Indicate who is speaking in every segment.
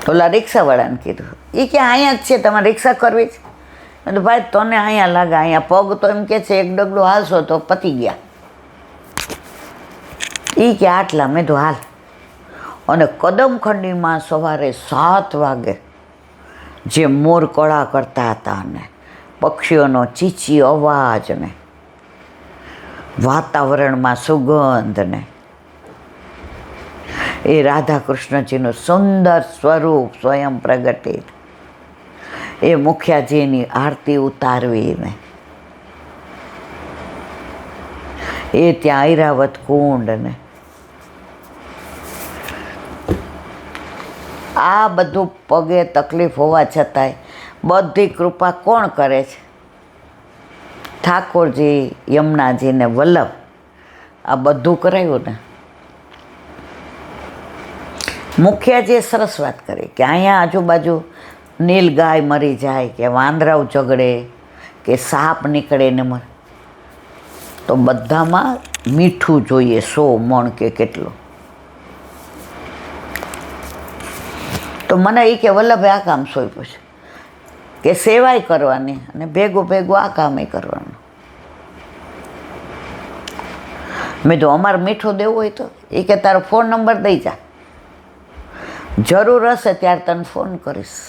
Speaker 1: ઓલા રિક્ષાવાળાને કીધું. એ કે અહીંયા જ છે, તમારે રિક્ષા કરવી છે? મેં તો ભાઈ તને અહીંયા લાગે, અહીંયા પગ તો એમ કે છે એક ડગલું હાલશો તો પતી ગયા. એ કે આટલા. મેં તો હાલ. અને કદમખંડીમાં સવારે 7 વાગે જે મોર કળા કરતા હતા ને પક્ષીઓનો ચીચી અવાજ ને વાતાવરણમાં સુગંધ ને એ રાધા કૃષ્ણજીનું સુંદર સ્વરૂપ સ્વયં પ્રગટિત, એ મુખિયાજીની આરતી ઉતારવીને એ ત્યાં ઐરાવત કુંડ ને આ બધું પગે તકલીફ હોવા છતાંય બધી કૃપા કોણ કરે છે? ઠાકોરજી, યમુનાજી ને વલ્લભ. આ બધું કરાયું ને. મુખિયાજીએ સરસ વાત કરી કે અહીંયા આજુબાજુ નીલ ગાય મરી જાય કે વાંદરાઓ ઝઘડે કે સાપ નીકળે ને મરે તો બધામાં મીઠું જોઈએ 100 મણ કે કેટલું. તો મને એ કે વલ્લભે આ કામ સોંપ્યું છે કે સેવાય કરવાની અને ભેગું ભેગું આ કામે કરવાનું. મેં તો અમારે મીઠું દેવું હોય તો એ કે તારો ફોન નંબર દઈ જા, જરૂર હશે ત્યારે તને ફોન કરીશ.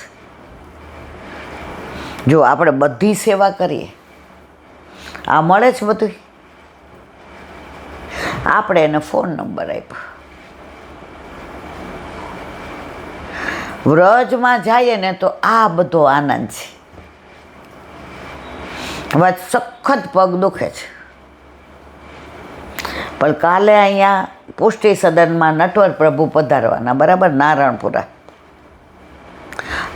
Speaker 1: જો આપણે બધી સેવા કરીએ, આ મળે છે બધું. આપણે એને ફોન નંબર આપ્યો. વ્રજમાં જઈએ ને તો આ બધો આનંદ છે. હવે સખત પગ દુખે છે, પણ કાલે અહીંયા પુષ્ટિ સદનમાં નટવર પ્રભુ પધારવાના, બરાબર, નારણપુરા.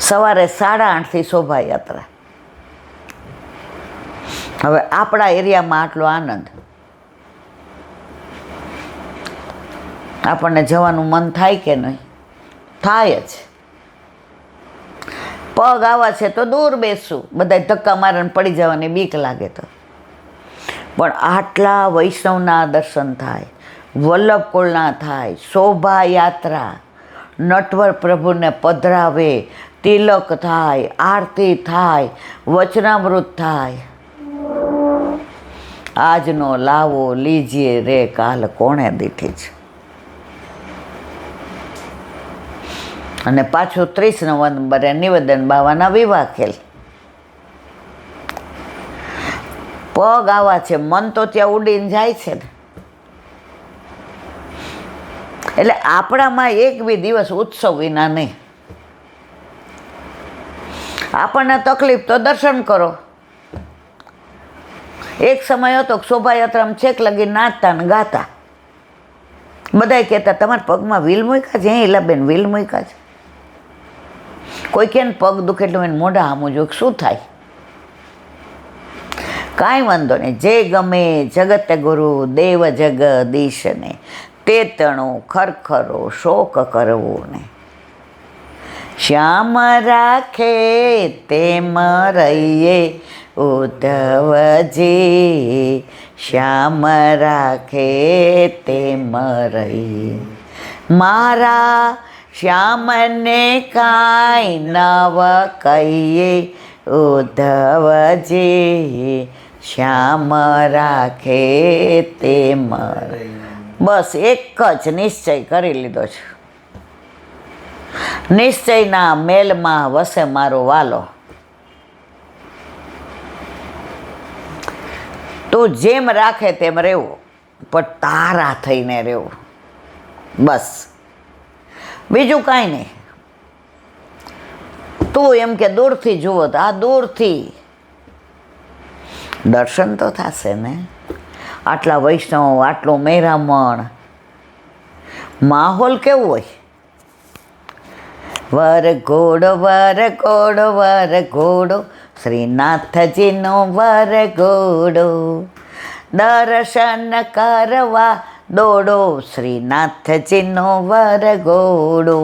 Speaker 1: સવારે 8:30થી શોભાયાત્રા. હવે આપણા એરિયામાં આટલો આનંદ, આપણને જવાનું મન થાય કે નહીં? થાય જ. પગ આવા છે તો દૂર બેસવું, બધા ધક્કા મારીને પડી જવાની બીક લાગે તો, પણ આટલા વૈષ્ણવના દર્શન થાય, વલ્લભ કુળના થાય, શોભાયાત્રા, નટવર પ્રભુને પધરાવે, તિલક થાય, આરતી થાય, વચનામૃત થાય. આજનો લાવો લીજીએ રે કાલ કોણે દીઠી છે. અને પાછું 30 નવેમ્બરે નિવેદન બાવાના વિવાહ ખેલ. પગ આવા છે, મન તો ત્યાં ઉડીને જાય છે ને. એટલે આપણામાં એક બી દિવસ ઉત્સવ વિના નહીં. આપણને તકલીફ તો દર્શન કરો. એક સમય હતો શોભાયાત્રામાં છેક લગી નાચતા ને ગાતા. બધા કહેતા તમારા પગમાં વ્હીલ મૂક્યા છે? ઈલાબેન વ્હીલ મૂક્યા છે. કોઈ કે પગ દુખે એટલે એને મોઢા આમું જો શું થાય? કાંઈ વાંધો નહીં, જે ગમે જગત ગુરુ દેવ જગદીશને તે તણું ખરખરો શોક કરવો ને શ્યામ રાખે તેમ રહીએ ઉદ્ધવજી, શ્યામ રાખે તેમ રહીએ. મારા શ્યામને કાંઈ નવ કહીએ ઉદ્ધવજી, શ્યામ રાખે તેમ. બસ એક જ નિશ્ચય કરી લીધો છે. નિશ્ચયના મેલમાં વસે મારો વાલો. તું જેમ રાખે તેમ રહેવું, પણ તારા થઈને રહેવું. બસ બીજું કાંઈ નહીં. તું એમ કે દૂરથી જુઓ તો આ દૂરથી દર્શન તો થશે ને. આટલા વૈષ્ણવ, આટલું મેરામણ, માહોલ કેવું હોય? વરઘોડો વરઘોડો વરઘોડો, શ્રીનાથજીનો વરઘોડો, દર્શન કરવા દોડો શ્રીનાથજીનો વરઘોડો.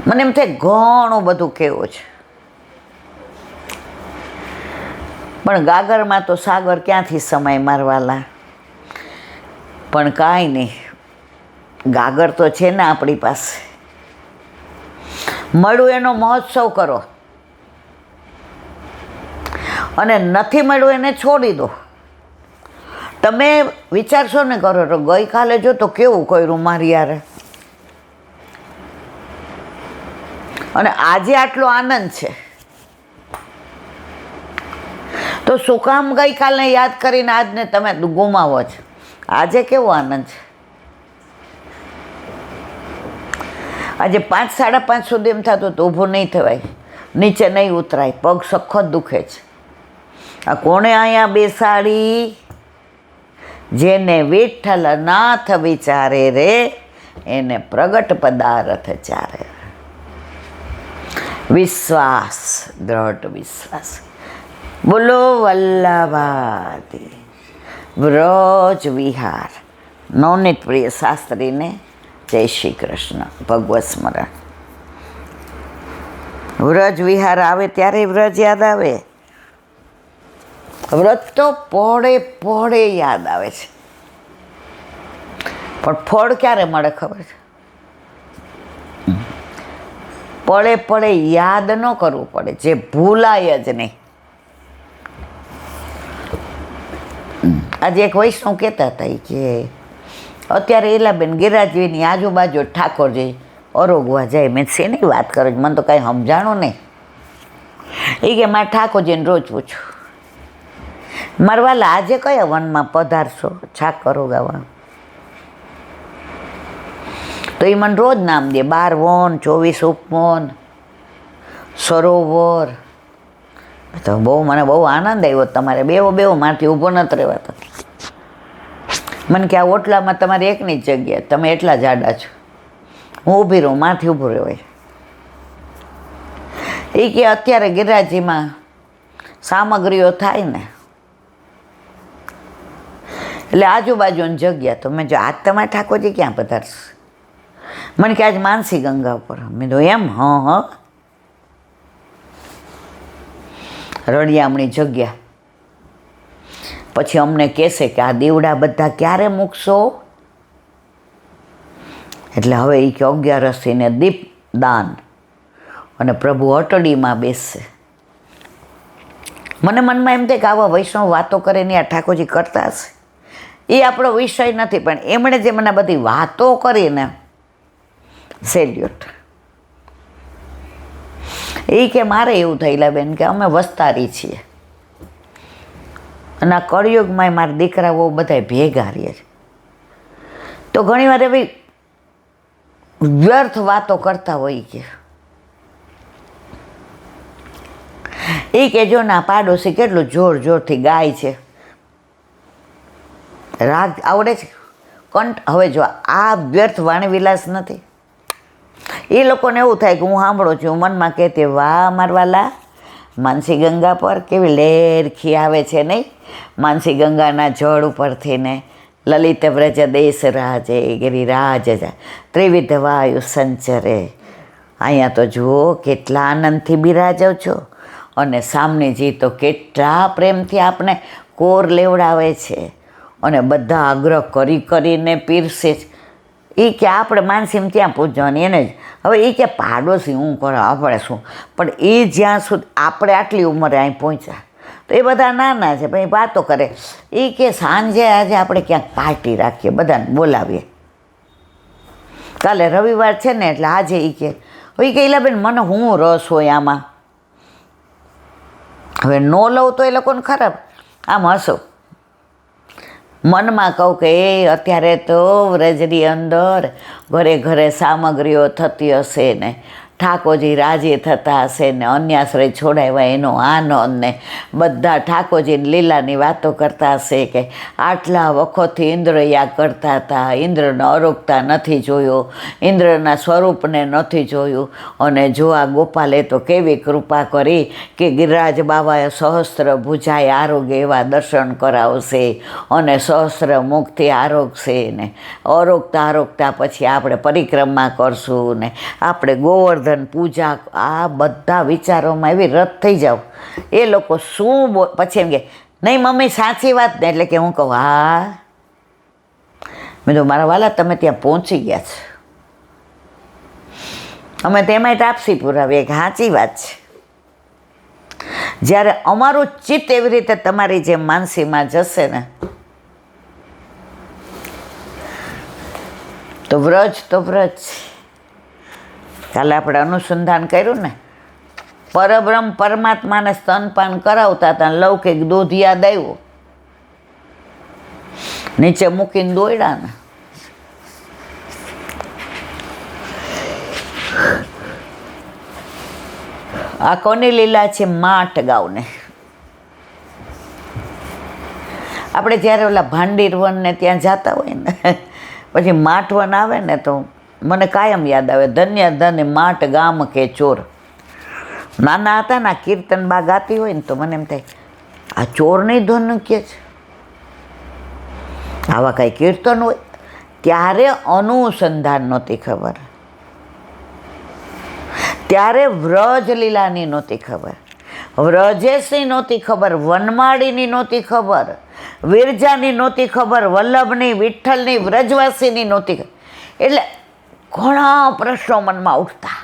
Speaker 1: મને એમ થાય ઘણું બધું કેવું છે, પણ ગાગરમાં તો સાગર ક્યાંથી સમય મારવાલા. પણ કાંઈ નહીં, ગાગર તો છે ને આપણી પાસે, મળ્યું એનો મહોત્સવ કરો, અને નથી મળ્યું એને છોડી દો. તમે વિચારશો ને કરો તો ગઈકાલે જો તો કેવું કર્યું મારી યારે, અને આજે આટલો આનંદ છે, તો શું કામ ગઈકાલને યાદ કરીને આજને તમે ગુમાવો છો? આજે કેવો આનંદ છે. આજે 5, 5:30 સુધી એમ થતું તો ઊભું નહીં થવાય, નીચે નહીં ઉતરાય, પગ સખત દુખે છે. આ કોણે અહીંયા બેસાડી? જેને વિઠ્ઠલ નાથ વિચારે રે, એને પ્રગટ પદાર્થ ચારે. વિશ્વાસ, દ્રઢ વિશ્વાસ. બોલો વલ્લભાદી વ્રજ વિહાર. નવનીત પ્રિય શાસ્ત્રીને જય શ્રી કૃષ્ણ. ભગવત સ્મરણ. વ્રજ વિહાર આવે ત્યારે વ્રજ યાદ આવે. વ્રત તો પળે પળે યાદ આવે છે, પણ ફળ ક્યારે મળે ખબર છે? પળે પળે યાદ ન કરવું પડે, જે ભૂલાય જ નહીં. આજે એક વૈષ્ણવ કહેતા હતા કે અત્યારે એલાબેન ગિરાજવીની આજુબાજુ ઠાકોરજી અરોગવા જાય. મેં શેની વાત કરો, મને તો કાંઈ સમજાણું નહીં. એ કે મારે ઠાકોરજીને રોજ પૂછું, મારા વાલા આજે કયા વનમાં પધારશો છાક અરોગાવા? તો એ મને રોજ નામ દે, 12 વન, 24 ઉપવન, સરોવર. તો મને બહુ આનંદ આવ્યો. તમારે બેવો મારથી ઊભો નથી રહેવાતો. મને કે આ ઓટલામાં તમારી એકની જ જગ્યા, તમે એટલા જાડા છો, હું ઊભી રહું, મારથી ઊભું રહેવાય. એ કે અત્યારે ગિરાજીમાં સામગ્રીઓ થાય ને, એટલે આજુબાજુની જગ્યા. તો મેં જો આજ તમારે ઠાકોરજી ક્યાં પધારશે? મને કે આજ માનસી ગંગા ઉપર. મેં તો એમ? હા. રળિયામણી જગ્યા. પછી અમને કહેશે કે આ દીવડા બધા ક્યારે મૂકશો? એટલે હવે એ કે 11 દીપ દાન, અને પ્રભુ અટડીમાં બેસશે. મને મનમાં એમ થાય કે આવા વૈષ્ણવ વાતો કરે ને આ ઠાકોરજી કરતા હશે. એ આપણો વિષય નથી, પણ એમણે જે મને બધી વાતો કરીને સેલ્યુટ. એ કે મારે એવું થયેલા બેન કે અમે વસ્તારી છીએ, અને આ કળિયુગમાં મારા દીકરાઓ બધા ભેગા રહીએ છે, તો ઘણીવાર એવી વ્યર્થ વાતો કરતા હોય કે એ કે જો ના પાડોશી કેટલું જોર જોરથી ગાય છે, રાગ આવડે છે, હવે જો આ વ્યર્થ વાણીવિલાસ નથી. એ લોકોને એવું થાય કે હું સાંભળું છું, મનમાં કહેતી વાહ મારવાલા, માનસી ગંગા પર કેવી લેરખી આવે છે નહીં? માનસી ગંગાના જળ ઉપરથી ને લલિત વ્રજ દેશ રાજે ગિરિરાજ ત્રિવિધ વાયુ સંચરે. અહીંયા તો જુઓ કેટલા આનંદથી બિરાજો છો, અને સામનેજી તો કેટલા પ્રેમથી આપણે કોર લેવડાવે છે, અને બધા આગ્રહ કરીને પીરસે છે. એ કે આપણે માનસીમ ત્યાં પૂજવાની એને જ. હવે એ કે પાડોશી હું કરે આપણે શું, પણ એ જ્યાં સુધી આપણે આટલી ઉંમરે અહીં પહોંચ્યા તો એ બધા નાના છે, પછી વાતો કરે. એ કે સાંજે આજે આપણે ક્યાંક પાર્ટી રાખીએ, બધાને બોલાવીએ, કાલે રવિવાર છે ને એટલે આજે એ કે ઈલાબેન મને હું રસ હોય આમાં. હવે ન લઉં તો એ લોકોને ખરાબ, આમ હસો. મનમાં કહું કે એ અત્યારે તો વ્રજની અંદર ઘરે ઘરે સામગ્રીઓ થતી હશે ને, ઠાકોરજી રાજી થતા હશે ને, અન્યાશ્રય છોડાવ્યા એનો આનંદ ને, બધા ઠાકોરજીની લીલાની વાતો કરતા હશે કે આટલા વખતથી ઇન્દ્રયા કરતા હતા, ઇન્દ્રને અરોગતા નથી જોયો, ઇન્દ્રના સ્વરૂપને નથી જોયું, અને જો આ ગોપાલે તો કેવી કૃપા કરી કે ગિરિરાજ બાબાએ સહસ્ત્ર ભુજાએ આરોગ્ય એવા દર્શન કરાવશે, અને સહસ્ત્ર મુખથી આરોગશે ને, આરોગતા પછી આપણે પરિક્રમા કરશું ને, આપણે ગોવર્ધન પૂજા. આ બધા વિચારોમાં એવી રત થઈ જાવ. એ લોકો શું પછી એમ કે નહીં મમ્મી સાચી વાત ને, એટલે કે હું કહું હા મેં તો મારા વાલા તમે ત્યાં પહોંચી ગયા છે. અમે તેમાંય તાપસી પુરાવીએ કે સાચી વાત છે. જ્યારે અમારું ચિત્ત એવી રીતે તમારી જે માનસીમાં જશે ને તો વ્રજ તો વ્રજ. કાલે આપણે અનુસંધાન કર્યું ને, પરબ્રહ્મ પરમાત્માને સ્તનપાન કરાવતા હતા, લૌકિક દૂધ યાદ આવ્યું, નીચે મૂકીને દોડ્યા ને. આ કોની લીલા છે? માટ ગાઉને. આપણે જ્યારે ઓલા ભાંડીરવનને ત્યાં જતા હોય ને પછી માટવન આવે ને તો મને કાયમ યાદ આવે, ધન્ય ધન્ય માટ ગામ કે ચોર. નાના હતા ને કીર્તન બા ગાતી હોય ને તો મને એમ થાય આ ચોરની ધન કે છે. આવા કાંઈ કીર્તન હોય ત્યારે અનુસંધાન નહોતી ખબર, ત્યારે વ્રજ લીલાની નહોતી ખબર, વ્રજેશની નહોતી ખબર, વનમાળીની નહોતી ખબર, વિરજાની નહોતી ખબર, વલ્લભની, વિઠ્ઠલની, વ્રજવાસીની નહોતી ખબર. એટલે ઘણા પ્રશ્નો મનમાં ઉઠતા,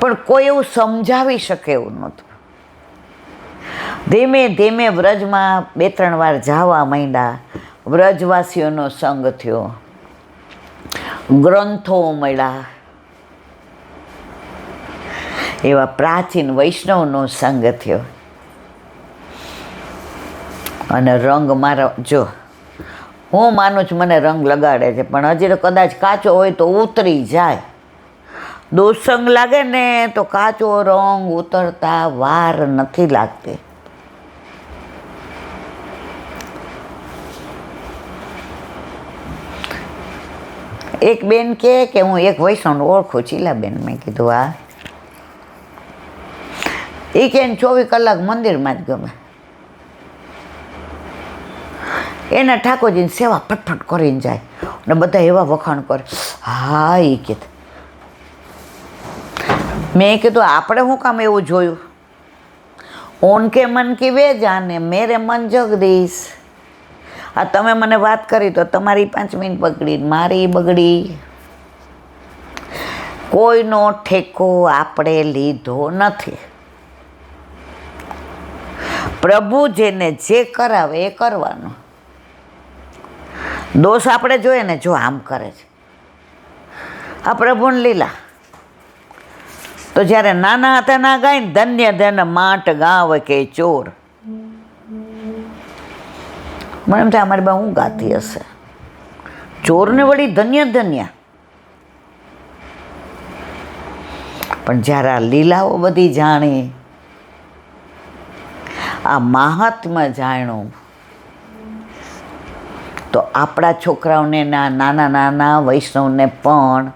Speaker 1: પણ કોઈ એવું સમજાવી શકે એવું નહોતું. ધીમે ધીમે વ્રજમાં 2-3 વાર જવા માંડ્યા, વ્રજવાસીઓનો સંગ થયો, ગ્રંથો મળ્યા, એવા પ્રાચીન વૈષ્ણવનો સંગ થયો. અને રંગ મારો, જો હું માનું છું મને રંગ લગાડે છે, પણ હજી તો કદાચ કાચો હોય તો ઉતરી જાય. દોષંગ લાગે ને તો કાચો રંગ ઉતરતા વાર નથી લાગતી. એક બેન કે હું એક વૈષ્ણવને ઓળખું, ચીલાબેન. મેં કીધું હા. એ કે 24 કલાક મંદિરમાં જ ગમે, એને ઠાકોરજીની સેવા ફટફટ કરીને જાય ને બધા એવા વખાણ કરે. હા, એ કે મેં કીધું આપણે શું કામ એવું જોયું? ઉનકે મન કી વે જાને, મેરે મન જગદીશ. આ તમે મને વાત કરી તો તમારી 5 મિનિટ બગડી, મારી બગડી. કોઈનો ઠેકો આપણે લીધો નથી. પ્રભુ જેને જે કરાવે એ કરવાનો. દોષ આપણે જોઈએ ને, જો આમ કરે છે, આ પ્રભુને લીલા. તો જ્યારે નાના હતા ના ગાય ને, ધન્ય ધન માટ ગાવ કે ચોર. મને એમ થાય અમારી બા હું ગાતી હશે, ચોરને વળી ધન્ય ધન્ય. પણ જ્યારે આ લીલાઓ બધી જાણી, આ મહાત્મા જાણ્યું, તો આપણા છોકરાઓને, નાના નાના વૈષ્ણવને પણ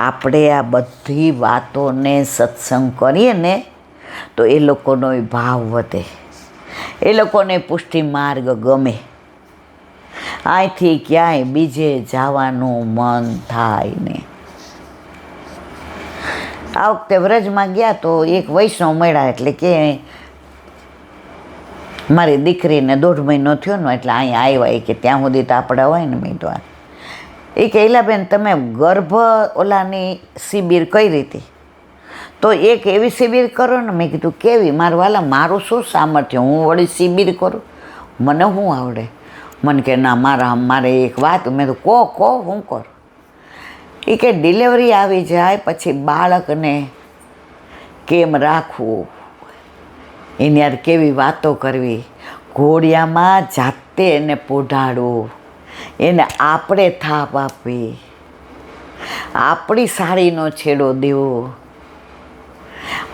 Speaker 1: આપણે આ બધી વાતોને સત્સંગ કરીએ ને તો એ લોકોનો ભાવ વધે, એ લોકોને પુષ્ટિ માર્ગ ગમે, અહીંથી ક્યાંય બીજે જવાનું મન થાય ને. આ વખતે વ્રજમાં ગયા તો એક વૈષ્ણવ મળ્યા, એટલે કે મારી દીકરીને 1.5 મહિનો થયો ને એટલે અહીંયા આવ્યા. એ કે ત્યાં સુધી તો આપણે હોય ને. મેં તો એ કે ઈલાબેન તમે ગર્ભ ઓલાની શિબિર કરી હતી તો એક એવી શિબિર કરો ને. મેં કીધું કેવી? મારા વાલા મારું શું સામર્થ્ય, હું વળી શિબિર કરું, મને શું આવડે? મને કે ના મારે એક વાત. મેં તો કહો હું કરું? એ કે ડિલિવરી આવી જાય પછી બાળકને કેમ રાખવું, એની યાર કેવી વાતો કરવી, ઘોડિયામાં જાતે એને પોઢાડવું, એને આપણે થાપ આપવી, આપણી સાડીનો છેડો દેવો,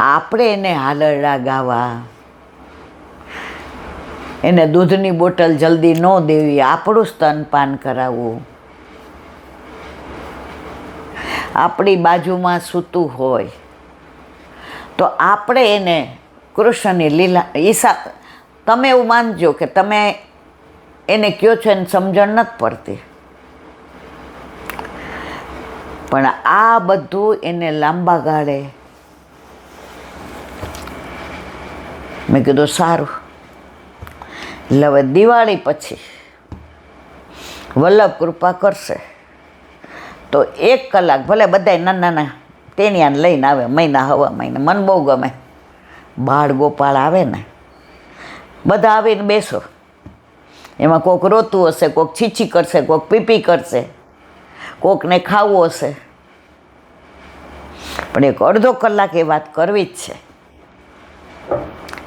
Speaker 1: આપણે એને હાલરડા ગાવા, એને દૂધની બોટલ જલ્દી ન દેવી, આપણું સ્તનપાન કરાવવું, આપણી બાજુમાં સૂતું હોય તો આપણે એને કૃષ્ણની લીલા ઈશા. તમે એવું માનજો કે તમે એને કહો છો એને સમજણ નથી પડતી, પણ આ બધું એને લાંબા ગાળે. મેં કીધું સારું. એટલે હવે દિવાળી પછી વલ્લભ કૃપા કરશે તો 1 કલાક ભલે બધાય નાના નાના તેનિયાને લઈને આવે, મહિના હવા મહિને, મને બહુ ગમે. બાળ ગોપાળ આવે ને, બધા આવીને બેસો, એમાં કોક રોતું હશે, કોક છીછી કરશે, કોક પીપી કરશે, કોકને ખાવું હશે, પણ 1 અડધો કલાક એ વાત કરવી જ છે.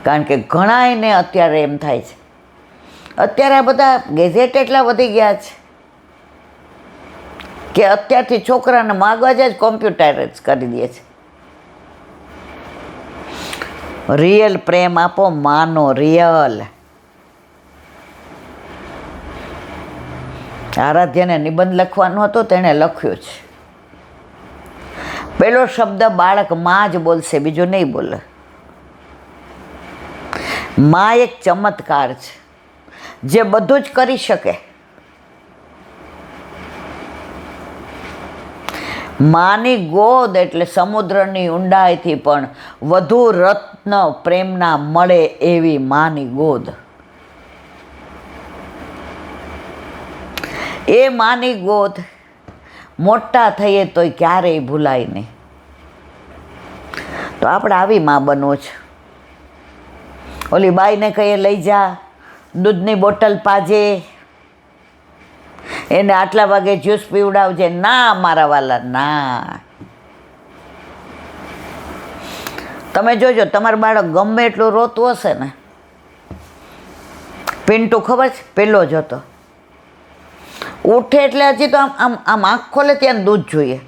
Speaker 1: કારણ કે ઘણાયને અત્યારે એમ થાય છે, અત્યારે આ બધા ગેજેટ એટલા વધી ગયા છે કે અત્યારથી છોકરાને મગજ જ કોમ્પ્યુટર જ કરી દે છે. રિયલ પ્રેમ આપો, માનો રિયલ. આરાધ્યાને નિબંધ લખવાનો હતો, તેણે લખ્યો છે. પહેલો શબ્દ બાળક માં જ બોલશે, બીજો નહીં બોલે. માં એક ચમત્કાર છે જે બધું જ કરી શકે. માની ગોદ એટલે સમુદ્રની ઊંડાઈથી પણ વધુ રત્ન પ્રેમના મળે એવી માની ગોદ. એ માની ગોદ મોટા થઈએ તોય ક્યારેય ભૂલાય નહીં. તો આપણે આવી માં બનવું છે. ઓલી બાઈને કહીએ લઈ જા, દૂધની બોટલ પાજે, એને આટલા વાગે જ્યુસ પીવડાવજે. ના મારા વાલા, ના. તમે જોજો, તમારું બાળક ગમે એટલું રોતું હશે ને, પિન્ટુ ખબર છે પેલો જ હતો, ઉઠે એટલે હજી તો આમ આમ આંખ ખોલે ત્યાં દૂધ જોઈએ.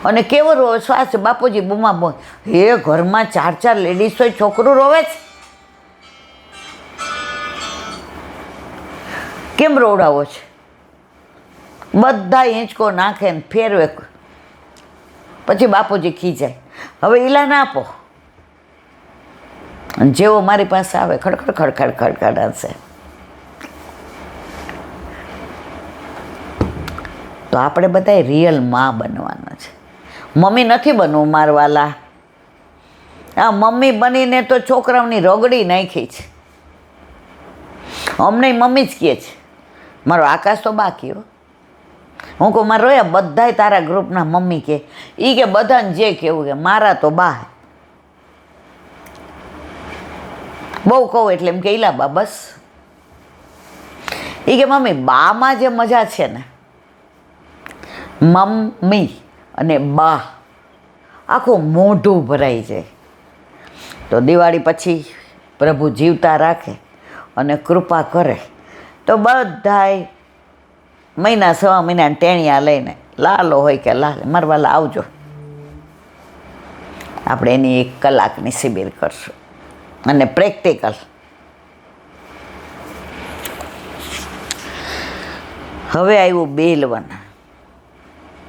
Speaker 1: અને કેવો રોવે, શ્વાસ, બાપુજી બૂમા બોલ. એ ઘરમાં 4 લેડીઝ હોય, છોકરું રોવે છે, કેમ રોવડાવો છે? બધા હિંચકો નાખે ને ફેરવે, પછી બાપુજી ખીજાય. હવે ઈલા ના આપો. જેવો મારી પાસે આવે, ખડખડ ખડખડ ખડખડ હશે. તો આપણે બધા રિયલ માં બનવાના છે. મમ્મી નથી બનવું મારવાલા. આ મમ્મી બનીને તો છોકરાઓની રગડી નાખી છે. અમને મમ્મી જ કહે છે. મારો આકાશ તો બાકી હો. હું કહું મારે રોયા બધાય તારા ગ્રુપના મમ્મી કે, એ કે બધાને જે કહેવું કે મારા તો બા. બહુ કહું એટલે એમ કે ઈલા બા બસ. એ કે મમ્મી બામાં જે મજા છે ને, મમ્મી અને બા, આખું મોઢું ભરાઈ જાય. તો દિવાળી પછી પ્રભુ જીવતા રાખે અને કૃપા કરે તો બધાય મહિના 6 મહિના ટેણિયા લઈને, લાલો હોય કે લાલ, મારવાલા આવજો. આપણે એની 1 કલાકની શિબિર કરશું અને પ્રેક્ટિકલ. હવે આવ્યું બેલવન.